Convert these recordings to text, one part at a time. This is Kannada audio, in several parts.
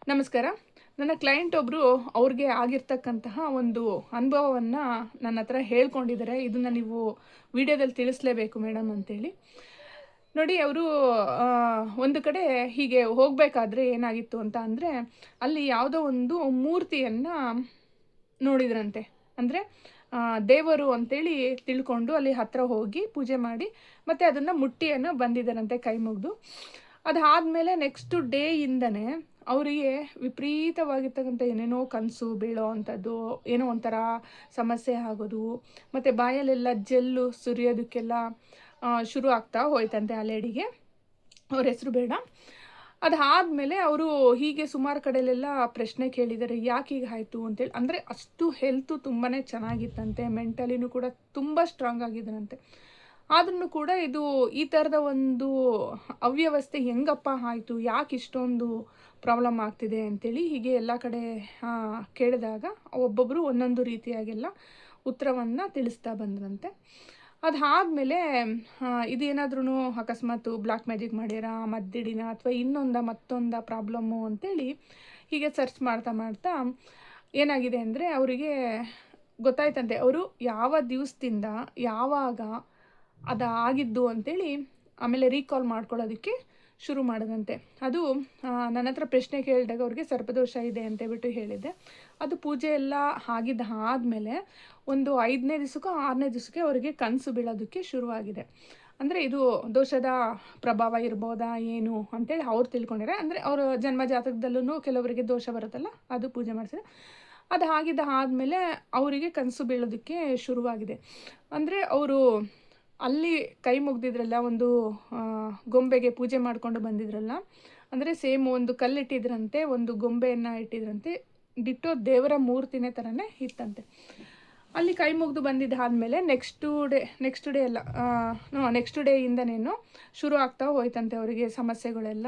ನಮಸ್ಕಾರ. ನನ್ನ ಕ್ಲೈಂಟ್ ಒಬ್ಬರು ಅವ್ರಿಗೆ ಆಗಿರ್ತಕ್ಕಂತಹ ಒಂದು ಅನುಭವವನ್ನು ನನ್ನ ಹತ್ರ ಹೇಳ್ಕೊಂಡಿದ್ದಾರೆ. ಇದನ್ನು ನೀವು ವಿಡಿಯೋದಲ್ಲಿ ತಿಳಿಸಲೇಬೇಕು ಮೇಡಮ್ ಅಂತೇಳಿ. ನೋಡಿ ಅವರು ಒಂದು ಕಡೆ ಹೀಗೆ ಹೋಗಬೇಕಾದ್ರೆ ಏನಾಗಿತ್ತು ಅಂತ ಅಂದರೆ, ಅಲ್ಲಿ ಯಾವುದೋ ಒಂದು ಮೂರ್ತಿಯನ್ನು ನೋಡಿದ್ರಂತೆ. ಅಂದರೆ ದೇವರು ಅಂತೇಳಿ ತಿಳ್ಕೊಂಡು ಅಲ್ಲಿ ಹತ್ತಿರ ಹೋಗಿ ಪೂಜೆ ಮಾಡಿ ಮತ್ತು ಅದನ್ನು ಮುಟ್ಟಿಯನ್ನು ಬಂದಿದ್ದಾರಂತೆ ಕೈ ಮುಗಿದು. ಅದಾದಮೇಲೆ ನೆಕ್ಸ್ಟ್ ಡೇಯಿಂದನೇ ಅವರಿಗೆ ವಿಪರೀತವಾಗಿರ್ತಕ್ಕಂಥ ಏನೇನೋ ಕನಸು ಬೀಳೋ ಅಂಥದ್ದು, ಏನೋ ಒಂಥರ ಸಮಸ್ಯೆ ಆಗೋದು, ಮತ್ತು ಬಾಯಲ್ಲೆಲ್ಲ ಜೆಲ್ಲು ಸುರಿಯೋದಕ್ಕೆಲ್ಲ ಶುರು ಆಗ್ತಾ ಹೋಯ್ತಂತೆ ಆ ಲೇಡಿಗೆ. ಅವ್ರ ಹೆಸರು ಬೇಡ. ಅದಾದಮೇಲೆ ಅವರು ಹೀಗೆ ಸುಮಾರು ಕಡೆಯಲ್ಲೆಲ್ಲ ಪ್ರಶ್ನೆ ಕೇಳಿದ್ದಾರೆ, ಯಾಕೆ ಹೀಗೆ ಆಯಿತು ಅಂತೇಳಿ. ಅಂದರೆ ಅಷ್ಟು ಹೆಲ್ತು ತುಂಬಾ ಚೆನ್ನಾಗಿತ್ತಂತೆ, ಮೆಂಟಲಿನೂ ಕೂಡ ತುಂಬ ಸ್ಟ್ರಾಂಗ್ ಆಗಿದ್ದರಂತೆ. ಆದ್ರೂ ಕೂಡ ಇದು ಈ ಥರದ ಒಂದು ಅವ್ಯವಸ್ಥೆ ಹೆಂಗಪ್ಪ ಆಯಿತು, ಯಾಕೆ ಇಷ್ಟೊಂದು ಪ್ರಾಬ್ಲಮ್ ಆಗ್ತಿದೆ ಅಂತೇಳಿ ಹೀಗೆ ಎಲ್ಲ ಕಡೆ ಕೇಳಿದಾಗ ಒಬ್ಬೊಬ್ಬರು ಒಂದೊಂದು ರೀತಿಯಾಗೆಲ್ಲ ಉತ್ತರವನ್ನು ತಿಳಿಸ್ತಾ ಬಂದ್ರಂತೆ. ಅದಾದಮೇಲೆ ಇದೇನಾದ್ರೂ ಅಕಸ್ಮಾತ್ ಬ್ಲ್ಯಾಕ್ ಮ್ಯಾಜಿಕ್ ಮಾಡ್ಯಾರ, ಮದ್ದಿಡಿನ ಅಥವಾ ಮತ್ತೊಂದ ಪ್ರಾಬ್ಲಮ್ಮು ಅಂತೇಳಿ ಹೀಗೆ ಸರ್ಚ್ ಮಾಡ್ತಾ ಮಾಡ್ತಾ ಏನಾಗಿದೆ ಅಂದರೆ ಅವರಿಗೆ ಗೊತ್ತಾಯ್ತಂತೆ. ಅವರು ಯಾವ ದಿವಸದಿಂದ ಯಾವಾಗ ಆಗಿದ್ದು ಅಂತೇಳಿ ಆಮೇಲೆ ರೀಕಾಲ್ ಮಾಡ್ಕೊಳ್ಳೋದಕ್ಕೆ ಶುರು ಮಾಡಿದಂತೆ. ಅದು ನನ್ನ ಹತ್ರ ಪ್ರಶ್ನೆ ಕೇಳಿದಾಗ ಅವ್ರಿಗೆ ಸರ್ಪದೋಷ ಇದೆ ಅಂತೇಳ್ಬಿಟ್ಟು ಹೇಳಿದ್ದೆ. ಅದು ಪೂಜೆ ಎಲ್ಲ ಆದಮೇಲೆ ಒಂದು 5ನೇ ದಿವಸಕ್ಕೋ 6ನೇ ದಿವಸಕ್ಕೆ ಅವರಿಗೆ ಕನಸು ಬೀಳೋದಕ್ಕೆ ಶುರುವಾಗಿದೆ. ಅಂದರೆ ಇದು ದೋಷದ ಪ್ರಭಾವ ಇರ್ಬೋದಾ ಏನು ಅಂತೇಳಿ ಅವ್ರು ತಿಳ್ಕೊಂಡಿದ್ದಾರೆ. ಅಂದರೆ ಅವರ ಜನ್ಮ ಜಾತಕದಲ್ಲೂ ಕೆಲವರಿಗೆ ದೋಷ ಬರುತ್ತಲ್ಲ, ಅದು ಪೂಜೆ ಮಾಡಿಸಿದೆ. ಅದು ಆದಮೇಲೆ ಅವರಿಗೆ ಕನಸು ಬೀಳೋದಕ್ಕೆ ಶುರುವಾಗಿದೆ. ಅಂದರೆ ಅವರು ಅಲ್ಲಿ ಕೈ ಮುಗ್ದಿದ್ರಲ್ಲ, ಒಂದು ಗೊಂಬೆಗೆ ಪೂಜೆ ಮಾಡಿಕೊಂಡು ಬಂದಿದ್ರಲ್ಲ, ಅಂದರೆ ಸೇಮ್ ಒಂದು ಕಲ್ಲಿಟ್ಟಿದ್ರಂತೆ, ಒಂದು ಗೊಂಬೆಯನ್ನು ಇಟ್ಟಿದ್ರಂತೆ, ಡಿಟ್ಟೋ ದೇವರ ಮೂರ್ತಿನೇ ಥರನೇ ಇತ್ತಂತೆ. ಅಲ್ಲಿ ಕೈ ಮುಗಿದು ಬಂದಿದ್ದಾದಮೇಲೆ ನೆಕ್ಸ್ಟ್ ಡೇಯಿಂದನೇನು ಶುರು ಆಗ್ತಾ ಹೋಯ್ತಂತೆ ಅವರಿಗೆ ಸಮಸ್ಯೆಗಳೆಲ್ಲ.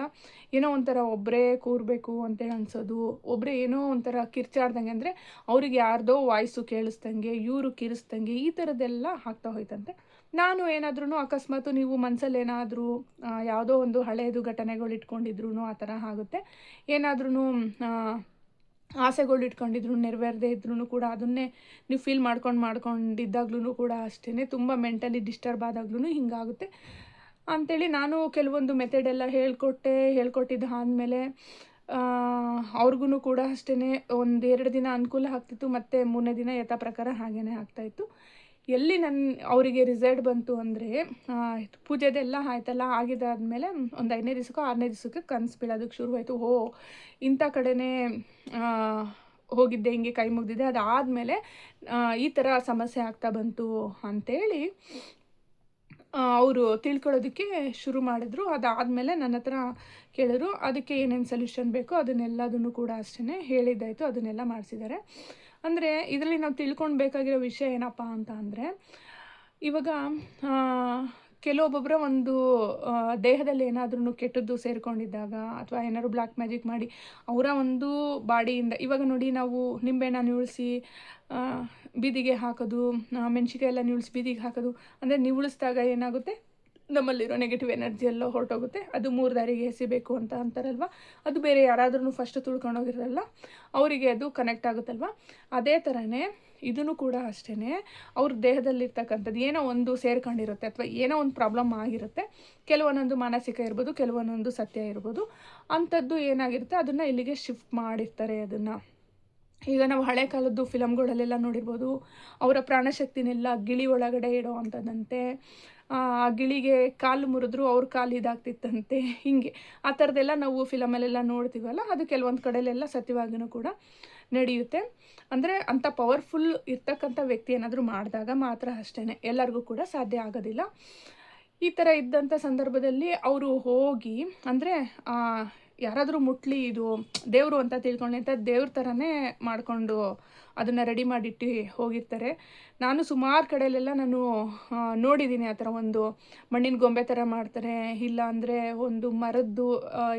ಏನೋ ಒಂಥರ ಒಬ್ಬರೇ ಕೂರಬೇಕು ಅಂತೇಳಿ ಅನ್ಸೋದು, ಒಬ್ಬರೇ ಏನೋ ಒಂಥರ ಕಿರ್ಚಾಡ್ದಂಗೆ, ಅಂದರೆ ಅವ್ರಿಗೆ ಯಾರ್ದೋ ವಾಯ್ಸು ಕೇಳಿಸ್ದಂಗೆ, ಇವರು ಕಿರಿಸ್ದಂಗೆ, ಈ ಥರದ್ದೆಲ್ಲ ಆಗ್ತಾ ಹೋಯ್ತಂತೆ. ನಾನು ಏನಾದ್ರೂ ಅಕಸ್ಮಾತ್ ನೀವು ಮನಸ್ಸಲ್ಲಿ ಏನಾದರೂ ಯಾವುದೋ ಒಂದು ಹಳೆಯದು ಘಟನೆಗಳು ಇಟ್ಕೊಂಡಿದ್ರು ಆ ಥರ ಆಗುತ್ತೆ. ಏನಾದ್ರೂ ಆಸೆಗಳು ಇಟ್ಕೊಂಡಿದ್ರು ನೆರವೇರದೇ ಇದ್ರೂ ಕೂಡ ಅದನ್ನೇ ನೀವು ಫೀಲ್ ಮಾಡ್ಕೊಂಡಿದ್ದಾಗ್ಲೂ ಕೂಡ ಅಷ್ಟೇ, ತುಂಬ ಮೆಂಟಲಿ ಡಿಸ್ಟರ್ಬ್ ಆದಾಗ್ಲೂ ಹಿಂಗಾಗುತ್ತೆ ಅಂಥೇಳಿ ನಾನು ಕೆಲವೊಂದು ಮೆಥಡೆಲ್ಲ ಹೇಳ್ಕೊಟ್ಟಿದ್ದು ಆದಮೇಲೆ ಅವ್ರಿಗೂ ಕೂಡ ಅಷ್ಟೇ 1-2 ದಿನ ಅನುಕೂಲ ಆಗ್ತಿತ್ತು, ಮತ್ತು 3ನೇ ದಿನ ಯಥಾ ಪ್ರಕಾರ ಹಾಗೇ ಆಗ್ತಾಯಿತ್ತು. ಎಲ್ಲಿ ಅವರಿಗೆ ರಿಸಲ್ಟ್ ಬಂತು ಅಂದರೆ, ಪೂಜೆದೆಲ್ಲ ಆಯ್ತಲ್ಲ, ಆಗಿದ್ದಾದಮೇಲೆ ಒಂದು 5ನೇ ದಿವಸಕ್ಕೋ 6ನೇ ದಿವಸಕ್ಕೆ ಕನಸು ಬೀಳೋದಕ್ಕೆ ಶುರುವಾಯಿತು. ಇಂಥ ಕಡೆನೇ ಹೋಗಿದ್ದೆ, ಹಿಂಗೆ ಕೈ ಮುಗಿದಿದೆ, ಅದಾದಮೇಲೆ ಈ ಥರ ಸಮಸ್ಯೆ ಆಗ್ತಾ ಬಂತು ಅಂಥೇಳಿ ಅವರು ತಿಳ್ಕೊಳ್ಳೋದಕ್ಕೆ ಶುರು ಮಾಡಿದ್ರು. ಅದಾದಮೇಲೆ ನನ್ನ ಹತ್ರ ಕೇಳಿದ್ರು, ಅದಕ್ಕೆ ಏನೇನು ಸೊಲ್ಯೂಷನ್ ಬೇಕೋ ಅದನ್ನೆಲ್ಲದನ್ನು ಕೂಡ ಅಷ್ಟೇ ಹೇಳಿದ್ದಾಯಿತು, ಅದನ್ನೆಲ್ಲ ಮಾಡಿಸಿದ್ದಾರೆ. ಅಂದರೆ ಇದರಲ್ಲಿ ನಾವು ತಿಳ್ಕೊಳ್ಬೇಕಾಗಿರೋ ವಿಷಯ ಏನಪ್ಪ ಅಂತ ಅಂದರೆ, ಇವಾಗ ಕೆಲವೊಬ್ಬೊಬ್ಬರ ಒಂದು ದೇಹದಲ್ಲಿ ಏನಾದ್ರೂ ಕೆಟ್ಟದ್ದು ಸೇರಿಕೊಂಡಿದ್ದಾಗ, ಅಥವಾ ಏನಾದ್ರು ಬ್ಲ್ಯಾಕ್ ಮ್ಯಾಜಿಕ್ ಮಾಡಿ ಅವರ ಒಂದು ಬಾಡಿಯಿಂದ, ಇವಾಗ ನೋಡಿ ನಾವು ನಿಂಬೆಹಣ್ಣು ನಿವುಳಿಸಿ ಬೀದಿಗೆ ಹಾಕೋದು, ಮೆಣಸಿನ್ಕಾಯಿ ಎಲ್ಲ ನಿವುಳಿಸಿ ಬೀದಿಗೆ ಹಾಕೋದು, ಅಂದರೆ ನಿವುಳಿಸಿದಾಗ ಏನಾಗುತ್ತೆ, ನಮ್ಮಲ್ಲಿರೋ ನೆಗೆಟಿವ್ ಎನರ್ಜಿ ಎಲ್ಲ ಹೊರಟೋಗುತ್ತೆ. ಅದು 3 ದಾರಿಗೆ ಎಸಿಬೇಕು ಅಂತ ಅಂತಾರಲ್ವ, ಅದು ಬೇರೆ ಯಾರಾದ್ರೂ ಫಸ್ಟ್ ತುಳ್ಕೊಂಡೋಗಿರಲ್ಲ, ಅವರಿಗೆ ಅದು ಕನೆಕ್ಟ್ ಆಗುತ್ತಲ್ವ. ಅದೇ ಥರನೇ ಇದೂ ಕೂಡ ಅಷ್ಟೇ, ಅವ್ರ ದೇಹದಲ್ಲಿರ್ತಕ್ಕಂಥದ್ದು ಏನೋ ಒಂದು ಸೇರ್ಕೊಂಡಿರುತ್ತೆ, ಅಥವಾ ಏನೋ ಒಂದು ಪ್ರಾಬ್ಲಮ್ ಆಗಿರುತ್ತೆ. ಕೆಲವೊಂದೊಂದು ಮಾನಸಿಕ ಇರ್ಬೋದು, ಕೆಲವೊಂದೊಂದು ಸತ್ಯ ಇರ್ಬೋದು. ಅಂಥದ್ದು ಏನಾಗಿರುತ್ತೆ ಅದನ್ನು ಇಲ್ಲಿಗೆ ಶಿಫ್ಟ್ ಮಾಡಿರ್ತಾರೆ. ಅದನ್ನು ಈಗ ನಾವು ಹಳೆ ಕಾಲದ್ದು ಫಿಲಮ್ಗಳಲ್ಲೆಲ್ಲ ನೋಡಿರ್ಬೋದು, ಅವರ ಪ್ರಾಣಶಕ್ತಿನೆಲ್ಲ ಗಿಳಿ ಒಳಗಡೆ ಇಡೋ ಅಂಥದ್ದಂತೆ, ಆ ಗಿಳಿಗೆ ಕಾಲು ಮುರಿದ್ರು ಅವ್ರ ಕಾಲು ಇದಾಗ್ತಿತ್ತಂತೆ, ಹೀಗೆ ಆ ಥರದ್ದೆಲ್ಲ ನಾವು ಫಿಲಮಲ್ಲೆಲ್ಲ ನೋಡ್ತೀವಲ್ಲ, ಅದು ಕೆಲವೊಂದು ಕಡೆಯಲ್ಲೆಲ್ಲ ಸತ್ಯವಾಗಿಯೂ ಕೂಡ ನಡೆಯುತ್ತೆ. ಅಂದರೆ ಅಂಥ ಪವರ್ಫುಲ್ ಇರ್ತಕ್ಕಂಥ ವ್ಯಕ್ತಿ ಏನಾದರೂ ಮಾಡಿದಾಗ ಮಾತ್ರ ಅಷ್ಟೇ, ಎಲ್ಲರಿಗೂ ಕೂಡ ಸಾಧ್ಯ ಆಗೋದಿಲ್ಲ. ಈ ಥರ ಇದ್ದಂಥ ಸಂದರ್ಭದಲ್ಲಿ ಅವರು ಹೋಗಿ, ಅಂದರೆ ಯಾರಾದರೂ ಮುಟ್ಲಿ, ಇದು ದೇವರು ಅಂತ ತಿಳ್ಕೊಂಡು ಅಂತ ದೇವ್ರ ಥರನೇ ಮಾಡಿಕೊಂಡು ಅದನ್ನು ರೆಡಿ ಮಾಡಿಟ್ಟು ಹೋಗಿರ್ತಾರೆ. ನಾನು ಸುಮಾರು ಕಡೆಯಲ್ಲೆಲ್ಲ ನಾನು ನೋಡಿದ್ದೀನಿ, ಆ ಥರ ಒಂದು ಮಣ್ಣಿನ ಗೊಂಬೆ ಥರ ಮಾಡ್ತಾರೆ, ಇಲ್ಲ ಅಂದರೆ ಒಂದು ಮರದ್ದು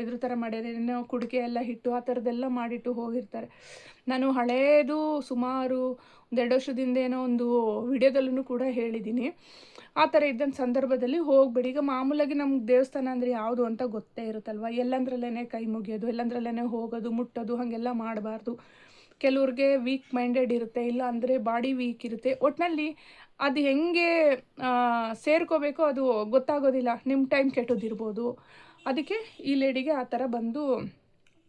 ಇದ್ರ ಥರ ಮಾಡ್ಯಾರೇನೋ, ಕುಡಿಕೆ ಎಲ್ಲ ಇಟ್ಟು ಆ ಥರದ್ದೆಲ್ಲ ಮಾಡಿಟ್ಟು ಹೋಗಿರ್ತಾರೆ. ನಾನು ಹಳೇದು ಸುಮಾರು 1.5 ವರ್ಷದಿಂದ ಏನೋ ಒಂದು ವಿಡಿಯೋದಲ್ಲೂ ಕೂಡ ಹೇಳಿದ್ದೀನಿ. ಆ ಥರ ಇದ್ದಂಥ ಸಂದರ್ಭದಲ್ಲಿ ಹೋಗಬೇಡಿ. ಈಗ ಮಾಮೂಲಾಗಿ ನಮ್ಗೆ ದೇವಸ್ಥಾನ ಅಂದರೆ ಯಾವುದು ಅಂತ ಗೊತ್ತೇ ಇರುತ್ತಲ್ವ, ಎಲ್ಲಂದ್ರಲ್ಲೇ ಕೈ ಮುಗಿಯೋದು, ಎಲ್ಲಂದ್ರಲ್ಲೇ ಹೋಗೋದು, ಮುಟ್ಟೋದು ಹಾಗೆಲ್ಲ ಮಾಡಬಾರ್ದು. ಕೆಲವ್ರಿಗೆ ವೀಕ್ ಮೈಂಡೆಡ್ ಇರುತ್ತೆ, ಇಲ್ಲ ಅಂದರೆ ಬಾಡಿ ವೀಕ್ ಇರುತ್ತೆ. ಒಟ್ಟಿನಲ್ಲಿ ಅದು ಹೆಂಗೆ ಸೇರ್ಕೋಬೇಕೋ ಅದು ಗೊತ್ತಾಗೋದಿಲ್ಲ, ನಿಮ್ಮ ಟೈಮ್ ಕೆಟ್ಟೋದಿರ್ಬೋದು. ಅದಕ್ಕೆ ಈ ಲೇಡಿಗೆ ಆ ಥರ ಬಂದು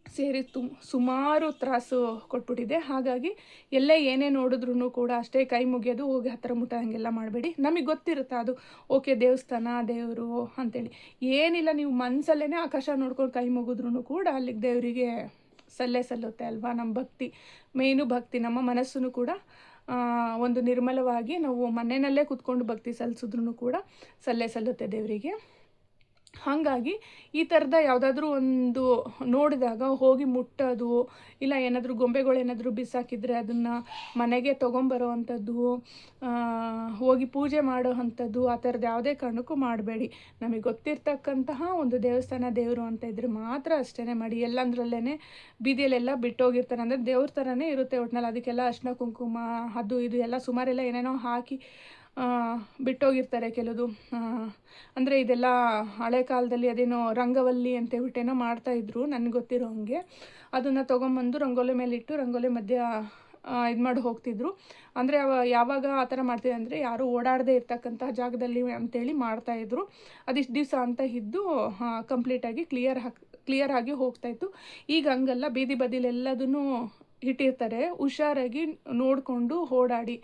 ಸೇರಿ ಸುಮಾರು ತ್ರಾಸು ಕೊಟ್ಬಿಟ್ಟಿದೆ. ಹಾಗಾಗಿ ಎಲ್ಲೇ ಏನೇ ನೋಡಿದ್ರೂ ಕೂಡ ಅಷ್ಟೇ ಕೈ ಮುಗಿಯೋದು, ಹೋಗಿ ಹತ್ತಿರ ಮುಟ್ಟ ಹಾಗೆಲ್ಲ ಮಾಡಬೇಡಿ. ನಮಗೆ ಗೊತ್ತಿರುತ್ತೆ ಅದು ಓಕೆ ದೇವಸ್ಥಾನ ದೇವರು ಅಂಥೇಳಿ. ಏನಿಲ್ಲ, ನೀವು ಮನಸ್ಸಲ್ಲೇ ಆಕಾಶ ನೋಡ್ಕೊಂಡು ಕೈ ಮುಗಿದ್ರೂ ಕೂಡ ಅಲ್ಲಿಗೆ ದೇವರಿಗೆ ಸಲ್ಲುತ್ತೆ ಅಲ್ವಾ. ನಮ್ಮ ಭಕ್ತಿ ಮೇಯ್ನು ಭಕ್ತಿ, ನಮ್ಮ ಮನಸ್ಸನ್ನು ಕೂಡ ಒಂದು ನಿರ್ಮಲವಾಗಿ ನಾವು ಮನೆಯಲ್ಲೇ ಕೂತ್ಕೊಂಡು ಭಕ್ತಿ ಸಲ್ಲಿಸಿದ್ರೂ ಕೂಡ ಸಲ್ಲುತ್ತೆ ದೇವರಿಗೆ. ಹಾಗಾಗಿ ಈ ಥರದ ಯಾವುದಾದ್ರೂ ಒಂದು ನೋಡಿದಾಗ ಹೋಗಿ ಮುಟ್ಟೋದು, ಇಲ್ಲ ಏನಾದರೂ ಗೊಂಬೆಗಳೇನಾದರೂ ಬಿಸಾಕಿದರೆ ಅದನ್ನು ಮನೆಗೆ ತೊಗೊಂಬರೋ ಅಂಥದ್ದು, ಹೋಗಿ ಪೂಜೆ ಮಾಡೋ ಅಂಥದ್ದು, ಆ ಥರದ್ದು ಯಾವುದೇ ಕಾರಣಕ್ಕೂ ಮಾಡಬೇಡಿ. ನಮಗೆ ಗೊತ್ತಿರ್ತಕ್ಕಂತಹ ಒಂದು ದೇವಸ್ಥಾನ ದೇವರು ಅಂತ ಇದ್ದರೆ ಮಾತ್ರ ಅಷ್ಟೇ ಮಾಡಿ. ಎಲ್ಲಂದ್ರಲ್ಲೇ ಬೀದಿಯಲ್ಲೆಲ್ಲ ಬಿಟ್ಟೋಗಿರ್ತಾರೆ, ಅಂದರೆ ದೇವ್ರ ಥರನೇ ಇರುತ್ತೆ ಒಟ್ಟಿನಲ್ಲಿ. ಅದಕ್ಕೆಲ್ಲ ಅರಿಶಿನ ಕುಂಕುಮ ಅದು ಇದು ಎಲ್ಲ ಸುಮಾರೆಲ್ಲ ಏನೇನೋ ಹಾಕಿ ಬಿಟ್ಟೋಗಿರ್ತಾರೆ ಕೆಲವುದು. ಅಂದರೆ ಇದೆಲ್ಲ ಹಳೆ ಕಾಲದಲ್ಲಿ ಅದೇನೋ ರಂಗವಲ್ಲಿ ಅಂತೇಳ್ಬಿಟ್ಟೇನೋ ಮಾಡ್ತಾಯಿದ್ರು ನನಗೆ ಗೊತ್ತಿರೋ ಹಂಗೆ. ಅದನ್ನು ತೊಗೊಂಬಂದು ರಂಗೋಲಿ ಮೇಲಿಟ್ಟು ರಂಗೋಲಿ ಮಧ್ಯ ಇದು ಮಾಡಿ ಹೋಗ್ತಿದ್ರು. ಅಂದರೆ ಯಾವಾಗ ಆ ಥರ ಮಾಡ್ತಿದ್ದೆ ಅಂದರೆ ಯಾರೂ ಓಡಾಡದೇ ಇರ್ತಕ್ಕಂಥ ಜಾಗದಲ್ಲಿ ಅಂತೇಳಿ ಮಾಡ್ತಾಯಿದ್ರು. ಅದಿಷ್ಟು ದಿವಸ ಅಂತ ಇದ್ದು ಕಂಪ್ಲೀಟಾಗಿ ಕ್ಲಿಯರ್ ಆಗಿ ಹೋಗ್ತಾಯಿತ್ತು. ಈಗ ಹಂಗಲ್ಲ, ಬೀದಿ ಬದಿಲೆಲ್ಲದೂ ಇಟ್ಟಿರ್ತಾರೆ. ಹುಷಾರಾಗಿ ನೋಡಿಕೊಂಡು ಓಡಾಡಿ.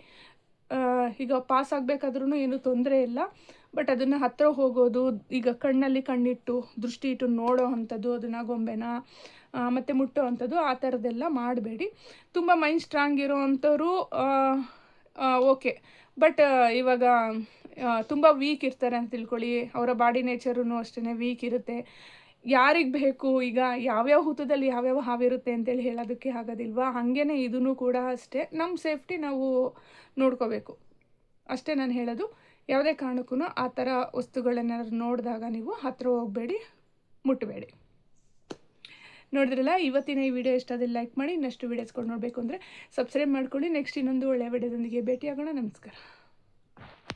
ಈಗ ಪಾಸ್ ಆಗಬೇಕಾದ್ರೂ ಏನೂ ತೊಂದರೆ ಇಲ್ಲ. ಬಟ್ ಅದನ್ನು ಹತ್ತಿರ ಹೋಗೋದು, ಈಗ ಕಣ್ಣಲ್ಲಿ ಕಣ್ಣಿಟ್ಟು ದೃಷ್ಟಿ ಇಟ್ಟು ನೋಡೋ ಅಂಥದ್ದು, ಅದನ್ನು ಗೊಂಬೆನ ಮತ್ತು ಮುಟ್ಟೋ ಅಂಥದ್ದು, ಆ ಥರದ್ದೆಲ್ಲ ಮಾಡಬೇಡಿ. ತುಂಬ ಮೈಂಡ್ ಸ್ಟ್ರಾಂಗ್ ಇರೋ ಅಂಥವ್ರು ಓಕೆ. ಬಟ್ ಇವಾಗ ತುಂಬ ವೀಕ್ ಇರ್ತಾರೆ ಅಂತ ತಿಳ್ಕೊಳ್ಳಿ, ಅವರ ಬಾಡಿ ನೇಚರೂ ಅಷ್ಟೇ ವೀಕ್ ಇರುತ್ತೆ. ಯಾರಿಗೆ ಬೇಕು, ಈಗ ಯಾವ್ಯಾವ ಹುತ್ತದಲ್ಲಿ ಯಾವ್ಯಾವ ಹಾವಿರುತ್ತೆ ಅಂತೇಳಿ ಹೇಳೋದಕ್ಕೆ ಆಗೋದಿಲ್ವಾ. ಹಾಗೇ ಇದೂ ಕೂಡ ಅಷ್ಟೇ, ನಮ್ಮ ಸೇಫ್ಟಿ ನಾವು ನೋಡ್ಕೋಬೇಕು ಅಷ್ಟೇ ನಾನು ಹೇಳೋದು. ಯಾವುದೇ ಕಾರಣಕ್ಕೂ ಆ ಥರ ವಸ್ತುಗಳನ್ನೇನಾದ್ರು ನೋಡಿದಾಗ ನೀವು ಹತ್ತಿರ ಹೋಗಬೇಡಿ, ಮುಟ್ಟಬೇಡಿ. ನೋಡಿದ್ರಲ್ಲ, ಇವತ್ತಿನ ಈ ವಿಡಿಯೋ ಇಷ್ಟ ಆದರೆ ಲೈಕ್ ಮಾಡಿ. ಇನ್ನಷ್ಟು ವೀಡಿಯೋಸ್ಕೊಂಡು ನೋಡಬೇಕು ಅಂದರೆ ಸಬ್ಸ್ಕ್ರೈಬ್ ಮಾಡ್ಕೊಳ್ಳಿ. ನೆಕ್ಸ್ಟ್ ಇನ್ನೊಂದು ಒಳ್ಳೆಯ ವಿಡಿಯೋದೊಂದಿಗೆ ಭೇಟಿಯಾಗೋಣ. ನಮಸ್ಕಾರ.